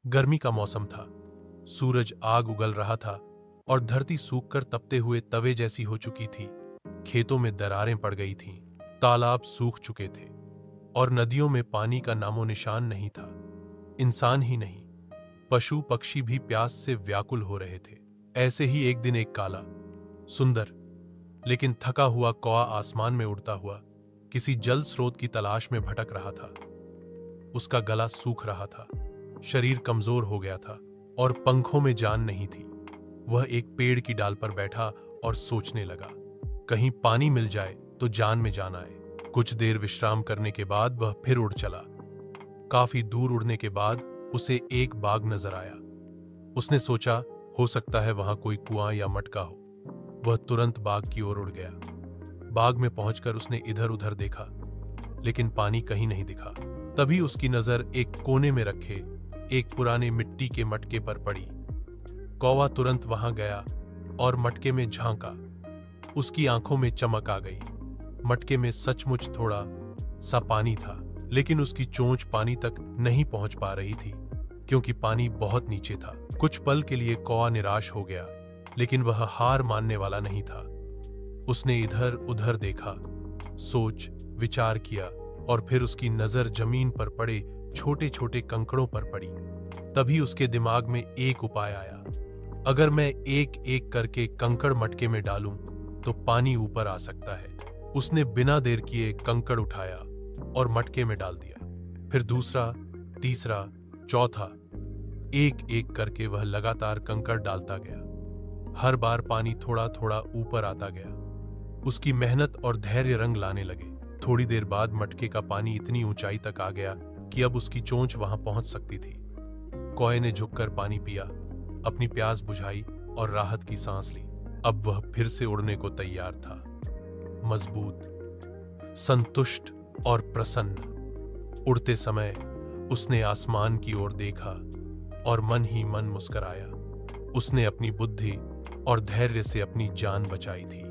गर्मी का मौसम था। सूरज आग उगल रहा था और धरती सूखकर तपते हुए तवे जैसी हो चुकी थी। खेतों में दरारें पड़ गई थीं, तालाब सूख चुके थे और नदियों में पानी का नामो निशान नहीं था। इंसान ही नहीं, पशु पक्षी भी प्यास से व्याकुल हो रहे थे। ऐसे ही एक दिन एक काला, सुंदर लेकिन थका हुआ कौआ आसमान में उड़ता हुआ किसी जल स्रोत की तलाश में भटक रहा था। उसका गला सूख रहा था, शरीर कमजोर हो गया था और पंखों में जान नहीं थी। वह एक पेड़ की डाल पर बैठा और सोचने लगा, कहीं पानी मिल जाए तो जान में जान आए। कुछ देर विश्राम करने के बाद वह फिर उड़ चला। काफी दूर उड़ने के बाद उसे एक बाग नजर आया। उसने सोचा, हो सकता है वहां कोई कुआं या मटका हो। वह तुरंत बाग की ओर उड़ गया। बाग में पहुंचकर उसने इधर उधर देखा, लेकिन पानी कहीं नहीं दिखा। तभी उसकी नजर एक कोने में रखे एक पुराने मिट्टी के मटके पर पड़ी। कौवा तुरंत वहां गया और मटके में झांका। उसकी आंखों में चमक आ गई। मटके में सचमुच थोड़ा सा पानी था, लेकिन उसकी चोंच पानी तक नहीं पहुंच पा रही थी, क्योंकि पानी बहुत नीचे था। कुछ पल के लिए कौवा निराश हो गया, लेकिन वह हार मानने वाला नहीं था। उसने इधर उधर देखा, सोच विचार किया और फिर उसकी नजर जमीन पर पड़े छोटे छोटे कंकड़ों पर पड़ी। तभी उसके दिमाग में एक उपाय आया। अगर मैं एक एक करके कंकड़ मटके में डालूं तो पानी ऊपर आ सकता है। उसने बिना देर किए कंकड़ उठाया और मटके में डाल दिया। फिर दूसरा, तीसरा, चौथा, एक एक करके वह लगातार कंकड़ डालता गया। हर बार पानी थोड़ा थोड़ा ऊपर आता गया। उसकी मेहनत और धैर्य रंग लाने लगे। थोड़ी देर बाद मटके का पानी इतनी ऊंचाई तक आ गया कि अब उसकी चोंच वहां पहुंच सकती थी। कौए ने झुककर पानी पिया, अपनी प्यास बुझाई और राहत की सांस ली। अब वह फिर से उड़ने को तैयार था, मजबूत, संतुष्ट और प्रसन्न। उड़ते समय उसने आसमान की ओर देखा और मन ही मन मुस्कुराया। उसने अपनी बुद्धि और धैर्य से अपनी जान बचाई थी।